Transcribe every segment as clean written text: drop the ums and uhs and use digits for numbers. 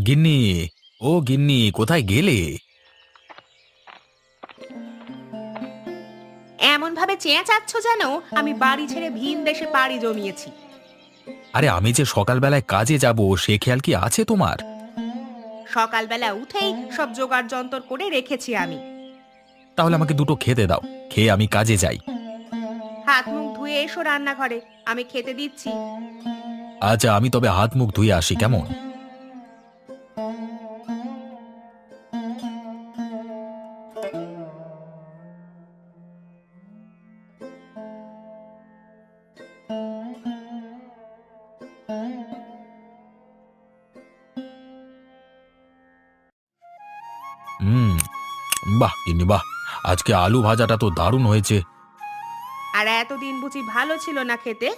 গিন্নি, ও গিন্নি, কোথায় গেলে? এমন ভাবে চেঁচাচ্ছ যেন আমি বাড়ি ছেড়ে ভিন দেশে পাড়ি জমিয়েছি। আরে আমি যে সকালবেলায় কাজে যাব সে খেয়াল কি আছে তোমার? সকালবেলা উঠেই সব জোগাড় যন্তর করে রেখেছি আমি। তাহলে আমাকে দুটো খেতে দাও, খেয়ে আমি কাজে যাই। হাত মুখ ধুয়ে এসো রান্নাঘরে, আমি খেতে দিচ্ছি। আচ্ছা, আমি তবে হাত মুখ ধুয়ে আসি, কেমন? হুম। বাহ গিন্নি বাহ, আজকে আলু ভাজাটা তো দারুণ হয়েছে। আর এতদিন বুঝি ভালো ছিল না খেতে?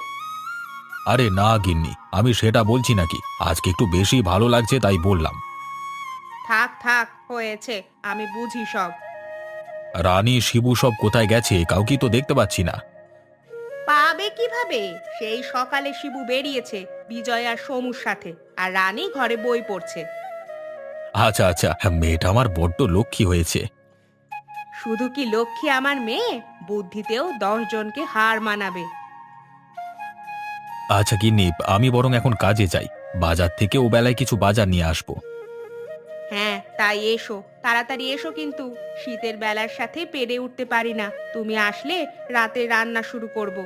আরে না গিন্নি, আমি সেটা বলছি নাকি, আজকে একটু বেশি ভালো লাগছে তাই বললাম। থাক থাক, হয়েছে, আমি বুঝি সব। রানী শিবু সব কোথায় গেছে, কাউকে তো দেখতে পাচ্ছি না। পাবে কিভাবে? সেই সকালে শিবু বেরিয়েছে বিজয় আর সমুর সাথে, আর রানী ঘরে বই পড়ছে। আচ্ছা আচ্ছা, হ্যাঁ, মেয়েটা আমার বড্ড লক্ষ্মী হয়েছে। শুধু কি লক্ষ্মী আমার মেয়ে, বুদ্ধিতেও 10 জনকে হার মানাবে। আচ্ছা গিন্নি, আমি বরং এখন কাজে যাই, বাজার থেকে ও বেলায় কিছু বাজার নিয়ে আসবো। হ্যাঁ তাই এসো, তাড়াতাড়ি এসো, কিন্তু শীতের বেলার সাথে পেরে উঠতে পারি না, তুমি আসলে রাতে রান্না শুরু করব।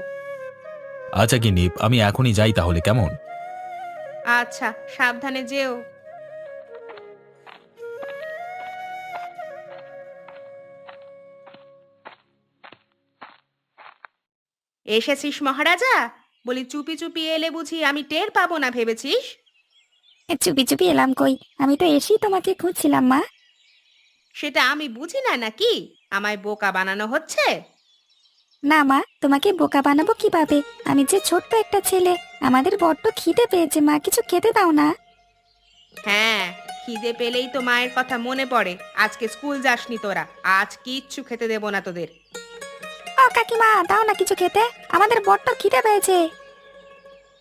আচ্ছা গিন্নি, আমি এখনই যাই তাহলে, কেমন? আচ্ছা, সাবধানে যেও। এসেছিস মহারাজা? বলি চুপি চুপি এলে বুঝি আমি টের পাবো না ভেবেছিস? চুপি চুপি এলাম কই? আমি তো এসেই তোমাকে খুঁজছিলাম মা। সেটা আমি বুঝি না নাকি? আমায় বোকা বানানো হচ্ছে? না মা, তোমাকে বোকা বানাবো কিভাবে? আমি যে ছোট্ট একটা ছেলে, আমাদের বড্ড খিদে পেয়েছে মা, কিছু খেতে দাও না। হ্যাঁ, খিদে পেলেই তো মায়ের কথা মনে পড়ে। আজকে স্কুল যাসনি তোরা, আজ কিচ্ছু খেতে দেবো না তোদের। ও কাকিমা, দাও না কিছু খেতে, আমাদের বড্ড খিদে পেয়েছে।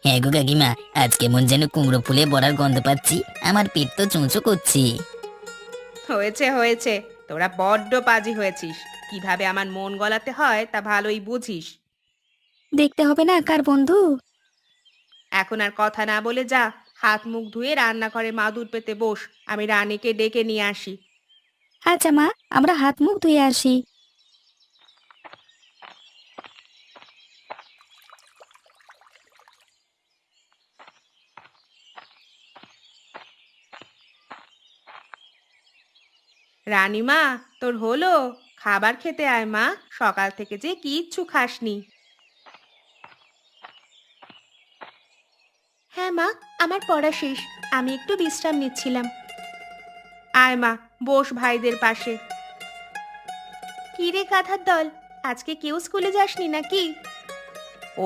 হ্যাঁ গো কাকিমা, আজ কেমন যেন কুমড়ো ফুলে বড়ার গন্ধ পাচ্ছি, আমার পেট তো চুঁচো করছি। হয়েছে হয়েছে, তোরা বড্ড পাজি হয়েছিস। কিভাবে আমার মন গলাতে হয় তা ভালোই বুঝিস। দেখতে হবে না কার বন্ধু। এখন আর কথা না বলে যা, হাত মুখ ধুয়ে রান্নাঘরে মাদুর পেতে বস, আমি রানীকে ডেকে নিয়ে আসি। আচ্ছা মা, আমরা হাত মুখ ধুয়ে আসি। রানীমা, তোর হলো? খাবার খেতে আয় মা, সকাল থেকে যে কিচ্ছু খাসনি। হ্যাঁ মা, আমার পড়া শেষ, আমি একটু বিশ্রাম নিচ্ছিলাম। আয় মা, বস ভাইদের পাশে। কি রে কাঁথার দল, আজকে কেউ স্কুলে যাসনি নাকি?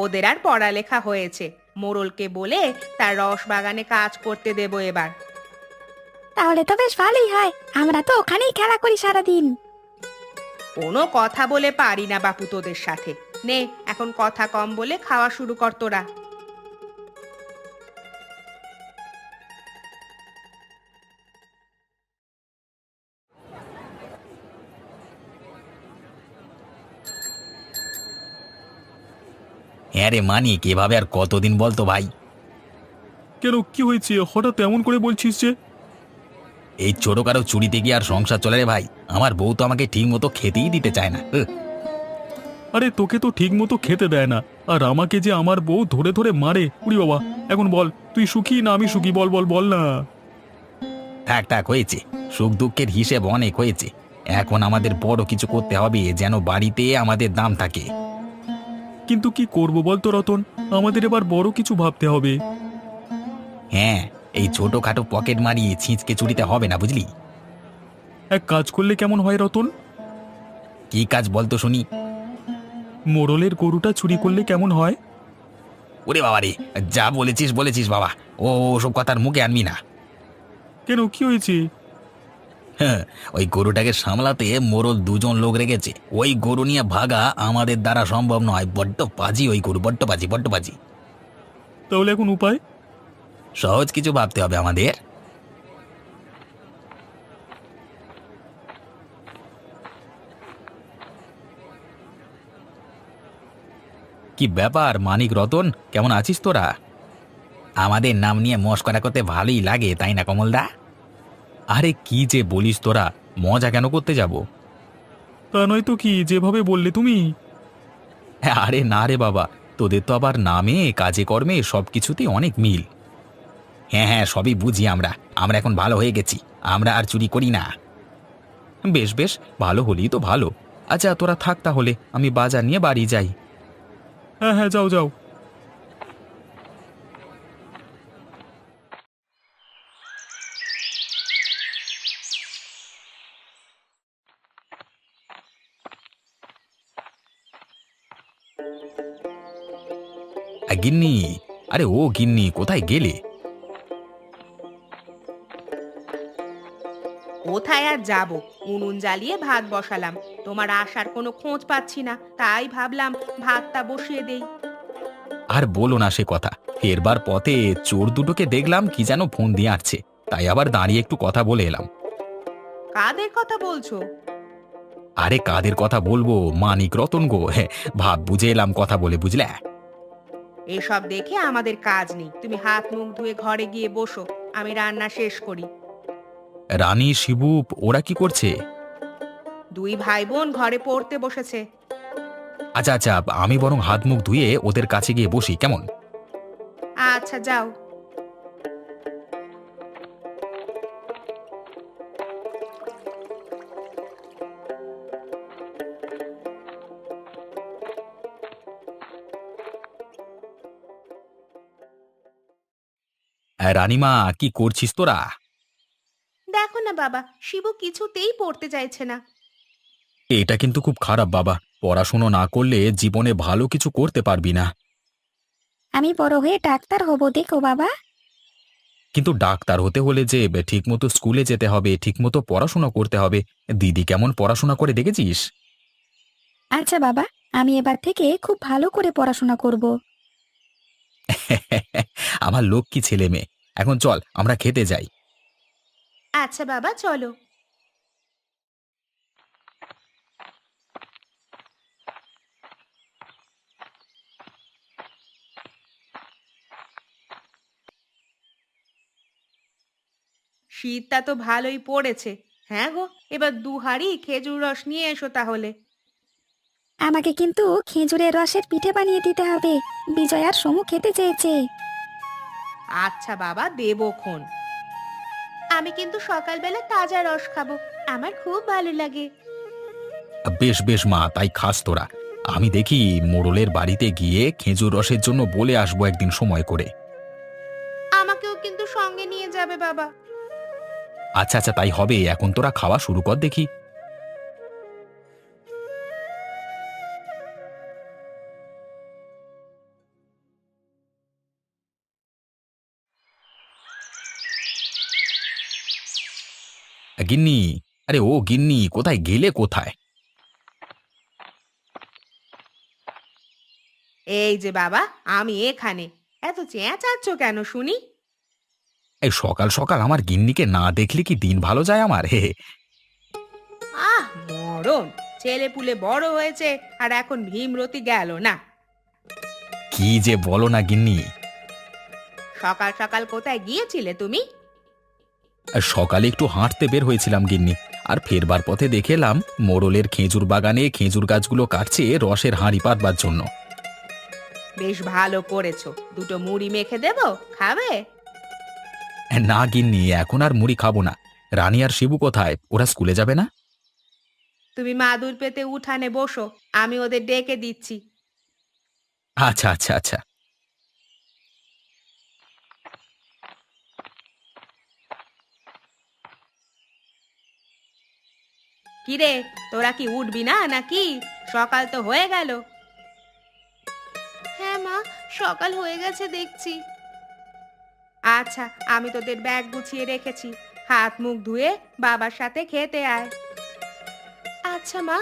ওদের আর পড়ালেখা হয়েছে, মোড়লকে বলে তার রস বাগানে কাজ করতে দেব এবার। তাহলে তো বেশ ভালোই হয়, আমরা তো ওখানেই খেলা করি সারাদিন। কোনো কথা বলে পারি না বাপু তোদের সাথে। নে, এখন কথা কম বলে খাওয়া শুরু কর তোরা। হ্যাঁ রে মানিক, এভাবে আর কতদিন বলতো ভাই? কেন, কি হয়েছে হঠাৎ এমন করে বলছিস যে? এই ছোটখাটো চুরিতে গিয়ে আর সংসার চলে রে ভাই, আমার বউ তো আমাকে ঠিক মতো খেতেই দিতে চায় না। আরে তোকে তো ঠিক মতো খেতে দেয় না, আর আমাকে যে আমার বউ ধরে ধরে মারে, উড়ি বাবা। এখন বল, তুই সুখী না আমি সুখী, বল বল বল না। থাক থাক, হয়েছে, সুখ দুঃখের হিসেব অনেক হয়েছে। এখন আমাদের বড় কিছু করতে হবে, যেন বাড়িতে আমাদের দাম থাকে। কিন্তু কি করব বলতো রতন, আমাদের এবার বড় কিছু ভাবতে হবে। হ্যাঁ, এই ছোটখাটো পকেট মারি ছিঁচকে চুরিতে হবে না, বুঝলি? এক কাজ করলে কেমন হয় রতন? কি কাজ বলতো শুনি? মোড়লের গরুটা চুরি করলে কেমন হয়? ওরে বাবা রে, যা বলেছিস বলেছিস বাবা, ও ওসব কথার মুখে আনবি না। কেন, কি হয়েছে? হ্যাঁ, ওই গরুটাকে সামলাতে মোড়ল দুজন লোক রেখেছে, ওই গরু নিয়ে ভাগা আমাদের দ্বারা সম্ভব নয়, বড্ড পাজি ওই গরু, বড্ড পাজি বড্ড পাজি। তাহলে এখন উপায়? সহজ কিছু ভাবতে হবে আমাদের। কি ব্যাপার মানিক রতন, কেমন আছিস তোরা? আমাদের নাম নিয়ে মস্করা করতে ভালোই লাগে, তাই না কমলদা? আরে কি যে বলিস তোরা, মজা কেন করতে যাব? তা নয় তো কি, যেভাবে বললে তুমি। আরে না রে বাবা, তোদের তো আবার নামে কাজে কর্মে সব কিছুতেই অনেক মিল। হ্যাঁ হ্যাঁ, সবই বুঝি আমরা। আমরা এখন ভালো হয়ে গেছি, আমরা আর চুরি করি না। বেশ বেশ, ভালো হলেই তো ভালো। আচ্ছা তোরা থাক তাহলে, আমি বাজার নিয়ে বাড়ি যাই। হ্যাঁ হ্যাঁ, যাও যাও। গিন্নি, আরে ও গিন্নি, কোথায় গেলে? কোথায় আর যাব, উনুন জ্বালিয়ে ভাত বসালাম। তোমার আসার কোনো খোঁজ পাচ্ছি না, তাই ভাবলাম ভাতটা বসিয়ে দেই। আর বলো না সে কথা, ফেরবার পথে চোর দুটোকে দেখলাম কি যেন ফোন দিয়ে আসছে, তাই আবার দাঁড়িয়ে একটু কথা বলে এলাম। কাদের কথা বলছো? আরে কাদের কথা বলবো, মানিক রতন গো, হ্যাঁ, ভাব বুঝে এলাম কথা বলে, বুঝলে? এসব দেখে আমাদের কাজ নেই, তুমি হাত মুখ ধুয়ে ঘরে গিয়ে বসো, আমি রান্না শেষ করি। রানী, শিবু, ওরা কি করছে? দুই ভাই বোন ঘরে পড়তে বসেছে। আচ্ছা আচ্ছা, আমি বরং হাত মুখ ধুয়ে ওদের কাছে গিয়ে বসি, কেমন? আচ্ছা যাও। রানীমা, কি করছিস তোরা? দেখো না বাবা, শিবু কিছুতেই পড়তে চাইছে না। এটা কিন্তু খুব খারাপ বাবা, পড়াশুনো না করলে জীবনে ভালো কিছু করতে পারবি না। আমি বড় হয়ে ডাক্তার হব, দেখো বাবা। কিন্তু ডাক্তার হতে হলে যে ঠিকমতো স্কুলে যেতে হবে, ঠিকমতো পড়াশোনা করতে হবে। দিদি কেমন পড়াশোনা করে দেখেছিস? আচ্ছা বাবা, আমি এবার থেকে খুব ভালো করে পড়াশোনা করব। আমার লক্ষ্মী ছেলে মেয়ে। এখন চল আমরা খেতে যাই। আচ্ছা বাবা চলো। শীতটা তো ভালোই পড়েছে। হ্যাঁ গো, এবার দু হাঁড়ি খেজুর রস নিয়ে এসো তাহলে। আমাকে কিন্তু খেজুরের রসের পিঠে বানিয়ে দিতে হবে, বিজয় আর সমু খেতে চেয়েছে। আচ্ছা বাবা, দেবক্ষণ। আমি কিন্তু সকালবেলা তাজা রস খাবো, আমার খুব ভালো লাগে। বেশ বেশ মা, তাই খাস তোরা। আমি দেখি মোড়লের বাড়িতে গিয়ে খেজুর রসের জন্য বলে আসবো একদিন সময় করে। আমাকেও কিন্তু সঙ্গে নিয়ে যাবে বাবা। আচ্ছা আচ্ছা, তাই হবে। এখন তোরা খাওয়া শুরু কর দেখি। গিন্নি, আরে ও গিন্নি, কোথায় গেলে কোথায়? এই যে বাবা, আমি এখানে। এত চেঁচাচ্ছ কেন শুনি? এই সকাল সকাল আমার গিন্নিকে না দেখলে কি দিন ভালো যায় আমার? হে হে। আহ মরণ, ছেলে পুলে বড় হয়েছে আর এখন ভীমরতি গেল না। কি যে বলো না গিন্নি। সকাল সকাল কোথায় গিয়েছিলে তুমি? সকালে একটু হাঁটতে বের হয়েছিলাম গিন্নি, আর ফেরবার পথে দেখেলাম মোড়লের খেজুর বাগানে খেজুর গাছগুলো কাটছে রসের হাঁড়ি পাতবার জন্য। বেশ ভালো করেছো, দুটো মুড়ি মেখে দেবো, খাবে? না গিন্নি, এখন আর মুড়ি খাবো না। রানী আর শিবু কোথায়? ওরা স্কুলে যাবে না? তুমি মাদুর পেতে উঠানে বসো, আমি ওদের ডেকে দিচ্ছি। আচ্ছা আচ্ছা আচ্ছা। কিরে, তোরা কি উঠবি না নাকি? সকাল তো হয়ে গেল। হ্যাঁ মা, সকাল হয়ে গেছে দেখছি। আচ্ছা, আমি তোদের ব্যাগ গুছিয়ে রেখেছি, হাত মুখ ধুয়ে বাবার সাথে খেতে আয়। আচ্ছা মা।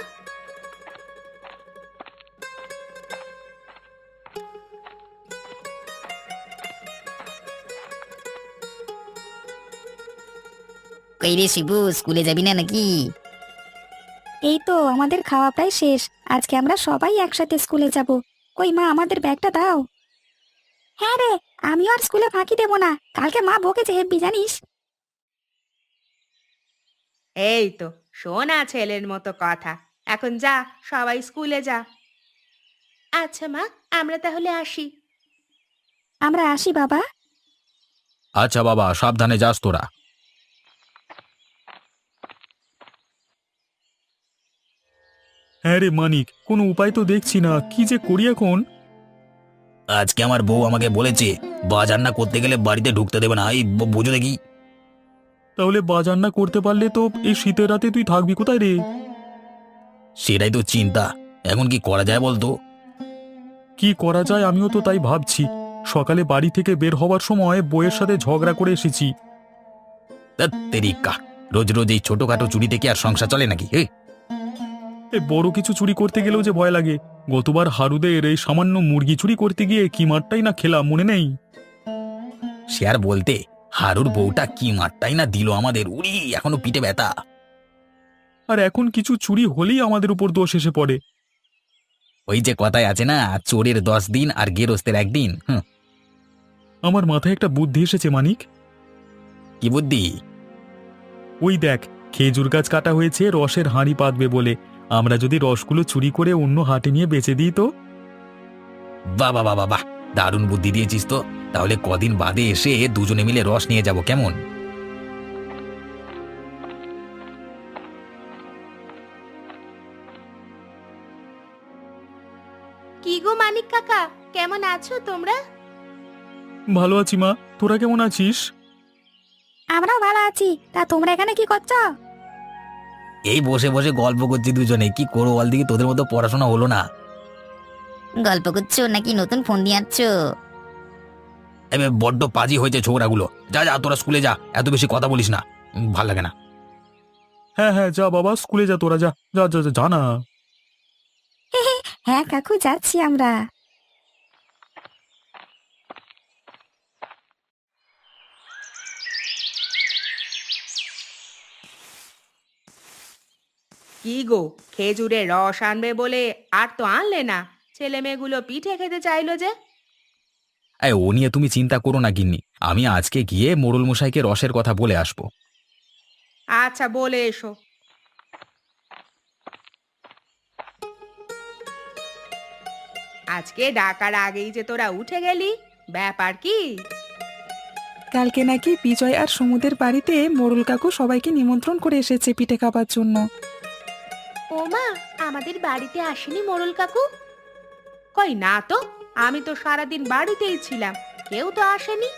কই রে শিবু, স্কুলে যাবি না নাকি? এই তো আমাদের খাওয়া প্রায় শেষ, আজকে আমরা সবাই একসাথে স্কুলে যাব। কই মা, আমাদের ব্যাগটা দাও। হ্যাঁ রে, আমিও আর স্কুলে ফাঁকি দেবো না, কালকে মা বকেছে হেব্বি জানিস। এই তো শোনা ছেলের মতো কথা। এখন যা, সবাই স্কুলে যা। আচ্ছা মা, আমরা তাহলে আসি। আমরা আসি বাবা। আচ্ছা বাবা, সাবধানে যাস তোরা। হ্যাঁ রে মানিক, কোনো উপায় তো দেখছি না, কি যে করি এখন। আজকে আমার বউ আমাকে বলেছে বাজার না করতে গেলে বাড়িতে ঢুকতে দেবে না, এই বুঝো দেখি। তাহলে বাজার না করতে পারলে তো এই শীতের রাতে তুই থাকবি কোথায় রে? সেটাই তো চিন্তা, এখন কি করা যায় বলতো? কি করা যায় আমিও তো তাই ভাবছি। সকালে বাড়ি থেকে বের হওয়ার সময় বউয়ের সাথে ঝগড়া করে এসেছি। তেরিকা, রোজ রোজ এই ছোটখাটো চুরিতে কি আর সংসার চলে নাকি? এই বড় কিছু চুরি করতে গেলেও যে ভয় লাগে। গতবার হারুদের এই সামান্য মুরগি চুরি করতে গিয়ে কি মারটাই না খেলাম, মনে নেই? সে আর বলতে, হারুর বউটা কি মারটাই না দিল আমাদের, উড়ি এখনো পিঠে ব্যথা। আর এখন কিছু চুরি হলেই আমাদের উপর দোষ এসে পড়ে। ওই যে কথায় আছে না, চোরের 10 দিন আর গেরস্তের 1 দিন। আমার মাথায় একটা বুদ্ধি এসেছে মানিক। কি বুদ্ধি? ওই দেখ, খেজুর গাছ কাটা হয়েছে রসের হাঁড়ি পাতবে বলে। আমরা যদি রসগুলো চুরি করে অন্য হাটে নিয়ে বেচে দিই তো? বাবা বাবা বাহ, দারুণ বুদ্ধি দিয়েছিস তো। তাহলে কদিন বাদে এসে দুজনে মিলে রস নিয়ে যাব, কেমন? কি গো মানিক কাকা, কেমন আছো তোমরা? ভালো আছি মা, তোরা কেমন আছিস? আমরাও ভালো আছি। তা তোমরা এখানে কি করছো? এই বসে বসে গল্প করছি দুজনে, কি করবো বল দেখি, তোদের মতো পড়াশোনা হলো না। গল্প করছো নাকি নতুন ফোন দিয়ে আনছো? এবার বড্ড পাজি হয়েছে ছোকরাগুলো। যা যা, তোরা স্কুলে যা, এত বেশি কথা বলিস না, ভাল লাগে না। হ্যাঁ হ্যাঁ, যা বাবা, স্কুলে যা, তোরা যা যা যা, যা না। হ্যাঁ কাকু, যাচ্ছি আমরা। কি গো, খেজুরের রস আনবে বলে আর তো আনলে না? ছেলে মেয়েগুলো পিঠে খেতে চাইলো যে। ও নিয়ে তুমি চিন্তা করো না গিন্নি, আমি আজকে গিয়ে মোড়ল মশাইকে রসের কথা বলে আসবো। আচ্ছা, বলে এসো। আজকে ডাকার আগেই যে তোরা উঠে গেলি, ব্যাপার কি? কালকে নাকি বিজয় আর সমুদের বাড়িতে মোড়ল কাকু সবাইকে নিমন্ত্রণ করে এসেছে পিঠে খাবার জন্য। ও মা, আমাদের বাড়িতে আসেনি মোড়ল কাকু? কই না তো, আমি তো সারাদিন বাড়িতেই ছিলাম, কেউ তো আসেনি।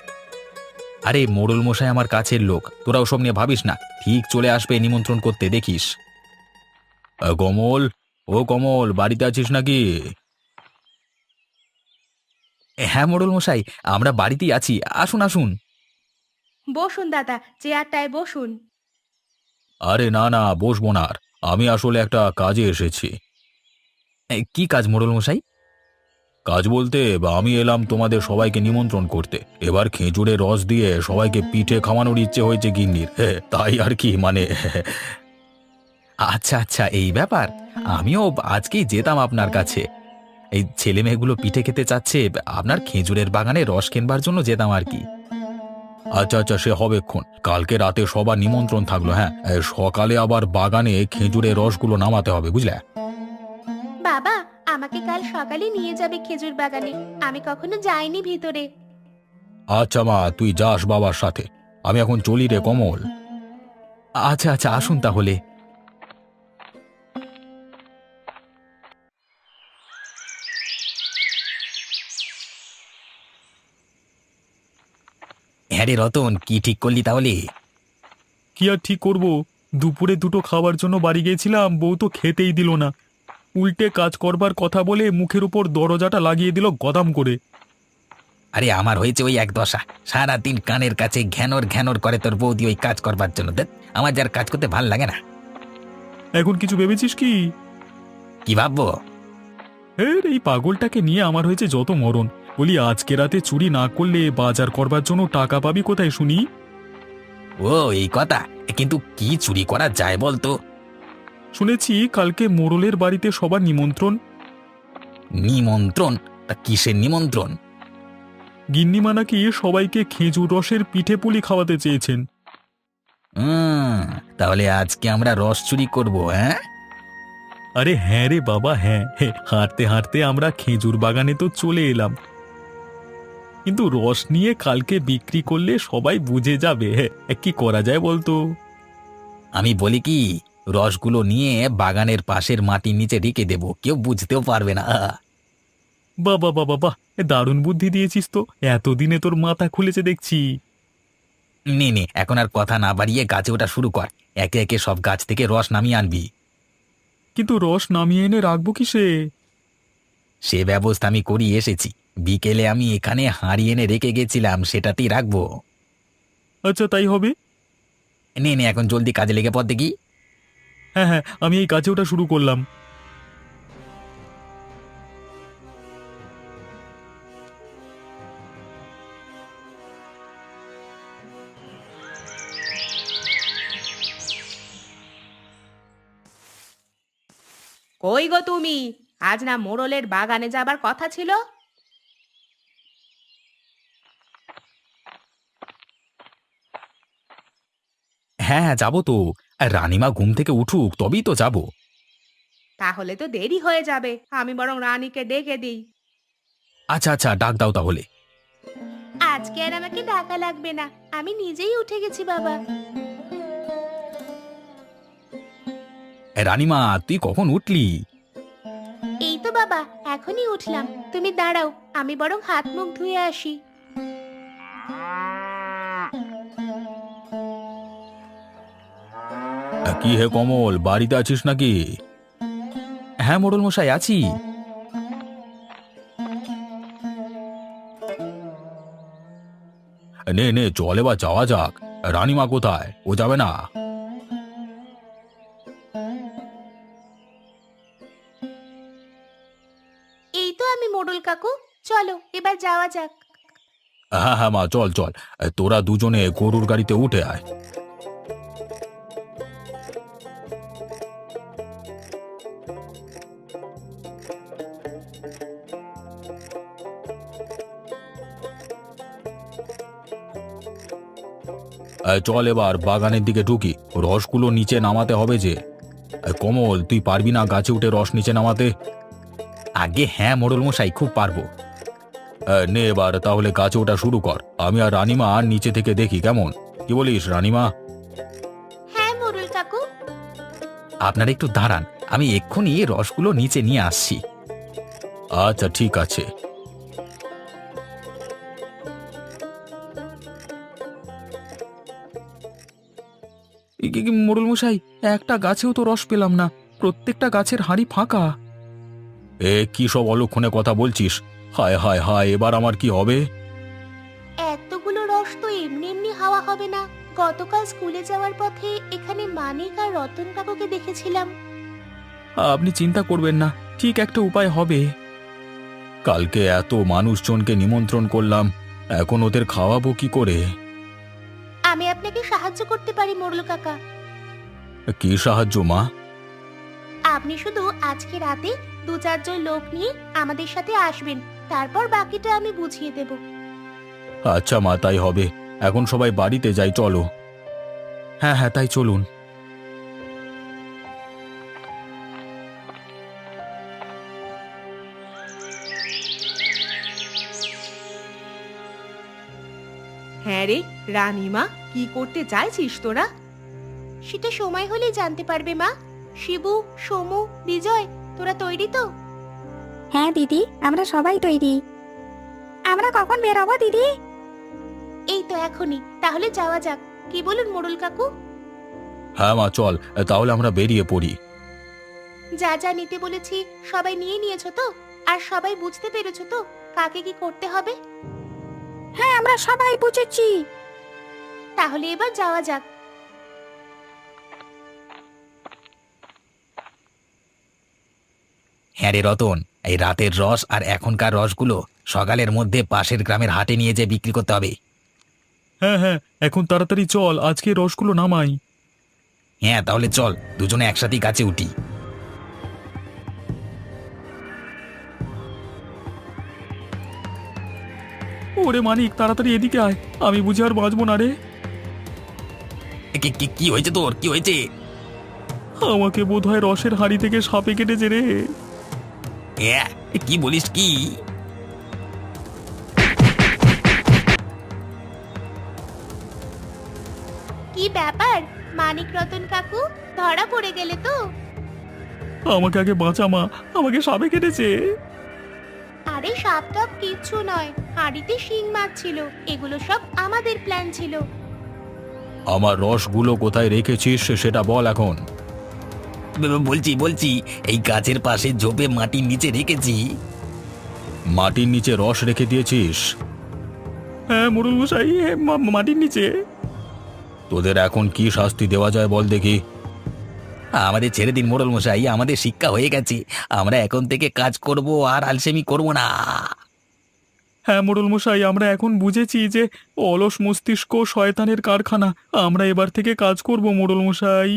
আরে মোড়ল মশাই আমার কাছের লোক, তোরা ওসব নিয়ে ভাবিস না, ঠিক চলে আসবে নিমন্ত্রণ করতে, দেখিস। কমল, ও কমল, বাড়িতে আছিস নাকি? হ্যাঁ মোড়ল মশাই, আমরা বাড়িতেই আছি, আসুন আসুন। বসুন দাদা, চেয়ারটায় বসুন। আরে না না, বসবো না আর, আমি আসলে একটা কাজে এসেছি। কি কাজ মোড়ল মশাই? কাজ বলতে আমি এলাম তোমাদের সবাইকে নিমন্ত্রণ করতে। এবার খেজুরের রস দিয়ে সবাইকে পিঠে খাওয়ানোর ইচ্ছে হয়েছে গিন্নির, তাই আর কি, মানে। আচ্ছা আচ্ছা, এই ব্যাপার। আমিও আজকেই যেতাম আপনার কাছে, এই ছেলে মেয়েগুলো পিঠে খেতে চাচ্ছে, আপনার খেজুরের বাগানে রস কিনবার জন্য যেতাম আর কি। আচ্ছা আচ্ছা, সে হবেক্ষণ, কালকে রাতে সবার নিমন্ত্রণ থাকলো। হ্যাঁ, সকালে আবার বাগানে খেজুরের রসগুলো নামাতে হবে, বুঝলে? বাবা, আমাকে কাল সকালে নিয়ে যাবে খেজুর বাগানে, আমি কখনো যাইনি ভিতরে। আচ্ছা মা, তুই যাস বাবার সাথে, আমি এখন চলি রে কমল। আচ্ছা আচ্ছা, আসুন তাহলে। হ্যাঁ রে রতন, কি ঠিক করলি তাহলে? কি আর ঠিক করব, দুপুরে দুটো খাওয়ার জন্য বাড়ি গিয়েছিলাম, বউ তো খেতেই দিল না। উল্টে কাজ করবার কথা বলে মুখের উপর দরজাটা লাগিয়ে দিল গদাম করে। আরে আমার হয়েছে ওই এক দশা, সারাদিন কানের কাছে ঘ্যানর ঘ্যানর করে তোর বৌদি ওই কাজ করবার জন্য। দেখ, আমার যার কাজ করতে ভাল লাগে না। এখন কিছু ভেবেছিস কি? কি ভাববো? এই পাগলটাকে নিয়ে আমার হয়েছে যত মরণ। বলি, আজকে রাতে চুরি না করলে বাজার করবার জন্য টাকা পাবি কোথায় শুনি? ও এই কথা, কিন্তু কি চুরি করা যায় বলতো? শুনেছি কালকে মোড়লের বাড়িতে সবার নিমন্ত্রণ। নিমন্ত্রণ? তা কিসের নিমন্ত্রণ? গিন্নিমা নাকি সবাইকে খেজুর রসের পিঠে পুলি খাওয়াতে চেয়েছেন। উম, তাহলে আজকে আমরা রস চুরি করবো, হ্যাঁ? আরে হ্যাঁ রে বাবা, হ্যাঁ, হাঁটতে হাঁটতে আমরা খেজুর বাগানে তো চলে এলাম, কিন্তু রস নিয়ে কালকে বিক্রি করলে সবাই বুঝে যাবে। কি করা যায় বলতো? আমি বলি কি, রসগুলো নিয়ে বাগানের পাশের মাটির নিচে রেখে দেবো, কেউ বুঝতেও পারবে না। বাবা বাবা বাহ, দারুণ বুদ্ধি দিয়েছিস তো, এতদিনে তোর মাথা খুলেছে দেখছি। নে নে, এখন আর কথা না বাড়িয়ে গাছে ওঠা শুরু কর। একে একে সব গাছ থেকে রস নামিয়ে আনবি। কিন্তু রস নামিয়ে এনে রাখবো কিসে? সে ব্যবস্থা আমি করি এসেছি। বিকেলে আমি এখানে হাঁড়ি এনে রেখে গেছিলাম, সেটাতেই রাখবো। আচ্ছা তাই হবে। নে নে, এখন জলদি কাজে লেগে পড় দেখি। হ্যাঁ হ্যাঁ, আমি এই গাছে ওঠা শুরু করলাম। কই গো তুমি? আজ না মোড়লের বাগানে যাবার কথা ছিল? হ্যাঁ হ্যাঁ, যাবো তো। আর রানীমা ঘুম থেকে উঠুক তবেই তো যাব। তাহলে তো দেরি হয়ে যাবে, আমি বরং রানীকে ডেকে দিই। আচ্ছা আচ্ছা, ডাক দাও তাহলে। আজকে আর আমাকে ডাকা লাগবে না, আমি নিজেই উঠে গেছি বাবা। রানীমা, তুই কখন উঠলি? এই তো বাবা, এখনই উঠলাম। তুমি দাঁড়াও, আমি বরং হাত মুখ ধুয়ে আসি। কি হে কমল, বাড়িতে আছিস নাকি? হ্যাঁ মোড়ল মশাই, আছি। নে নে, চল এবার যাওয়া যাক। রানীমা কোথায়? ও যাবে না? এই তো আমি মোড়ল কাকু, চলো এবার যাওয়া যাক। হ্যাঁ হ্যাঁ মা, চল চল। তোরা দুজনে গরুর গাড়িতে উঠে আয়। চল এবার বাগানের দিকে ঢুকি, রসগুলো নিচে নামাতে হবে যে। কমল, তুই পারবি না গাছে উঠে রস নিচে নামাতে? আগে হ্যাঁ মোড়ল মশাই, খুব পারবো। নে এবার তাহলে গাছে ওঠা শুরু কর। আমি আর রানীমা নিচে থেকে দেখি, কেমন? কি বলিস রানীমা? হ্যাঁ মোড়ল কাকু। আপনারা একটু দাঁড়ান, আমি এক্ষুনি রসগুলো নিচে নিয়ে আসছি। আচ্ছা ঠিক আছে। মোড়ল মশাই, একটা গাছেও তো রস পেলাম না, প্রত্যেকটা গাছের হাঁড়ি ফাঁকা। এ কি সব অলক্ষণে কথা বলছিস? হায় হায় হায়, এবার আমার কি হবে? এতগুলো রস তো এমনি এমনি হাওয়া হবে না। গতকাল স্কুলে যাওয়ার পথে এখানে মানিক আর রতন কাকুকে দেখেছিলাম। আপনি চিন্তা করবেন না, ঠিক একটা উপায় হবে। কালকে এত মানুষজনকে নিমন্ত্রণ করলাম, এখন ওদের খাওয়াবো কি করে? আমি আপনাকে সাহায্য করতে পারি মোড়ল কাকা। কি সাহায্য মা? আপনি শুধু আজকে রাতে 2-4 জন লোক নিয়ে আমাদের সাথে আসবেন, তারপর বাকিটা আমি বুঝিয়ে দেব। আচ্ছা মা, তাই হবে। এখন সবাই বাড়িতে যাই, চলো। হ্যাঁ হ্যাঁ, তাই চলুন। হ্যাঁ রে রানীমা, কি করতে চাইছিস তোরা? সেটা সময় হলেই জানতে পারবে মা। শিবু, সমু, বিজয়, তোরা তৈরি তো? হ্যাঁ দিদি, আমরা সবাই তৈরি। আমরা কখন বেরোবো দিদি? এই তো এখনই, তাহলে যাওয়া যাক। কি বলুন মোড়ল কাকু? হ্যাঁ মা, চল তাহলে আমরা বেরিয়ে পড়ি। যা যা নিতে বলেছি সবাই নিয়ে নিয়েছো তো? আর সবাই বুঝতে পেরেছো তো কাকে কি করতে হবে? হ্যাঁ, আমরা সবাই বুঝেছি। তাহলে এবার যাওয়া যাক। হ্যাঁ রে রতন, এই রাতের রস আর এখনকার রসগুলো সকালের মধ্যে পাশের গ্রামের হাটে নিয়ে যেয়ে বিক্রি করতে হবে। হ্যাঁ হ্যাঁ, এখন তাড়াতাড়ি চল, আজকে রসগুলো নামাই। হ্যাঁ তাহলে চল, দুজনে একসাথেই গাছে উঠি। ওরে মানিক, তাড়াতাড়ি এদিকে আয়, আমি বুঝি আর বাঁচবো না রে। কি হয়েছে তোর, কি হয়েছে? আমাকে বোধহয় রসের হাঁড়ি থেকে সাপে কেটেছে রে। কি বলিস কি? কি ব্যাপার মানিক রতন কাকু, ধরা পড়ে গেলে তো? আমাকে আগে বাঁচা মা, আমাকে সাপে কেটেছে। আরে সাপ টাপ কিচ্ছু নয়, হাঁড়িতে শিং মাছ ছিল, এগুলো সব আমাদের প্ল্যান ছিল। আমার রসগুলো কোথায় রেখেছিস সেটা বল এখন। বলছি এই গাছের পাশে ঝোপে মাটির নিচে রেখেছি। মাটির নিচে রস রেখে দিয়েছিস? হ্যাঁ মোড়ল মশাই, মাটির নিচে। তোদের এখন কি শাস্তি দেওয়া যায় বল দেখি। আমাদের ছেড়ে দিন মোড়ল মশাই, আমাদের শিক্ষা হয়ে গেছে, আমরা এখন থেকে কাজ করব আর আলসেমি করব না। হ্যাঁ মোড়ল মশাই, আমরা এখন বুঝেছি যে অলস মস্তিষ্ক শয়তানের কারখানা, আমরা এবার থেকে কাজ করব মোড়ল মশাই।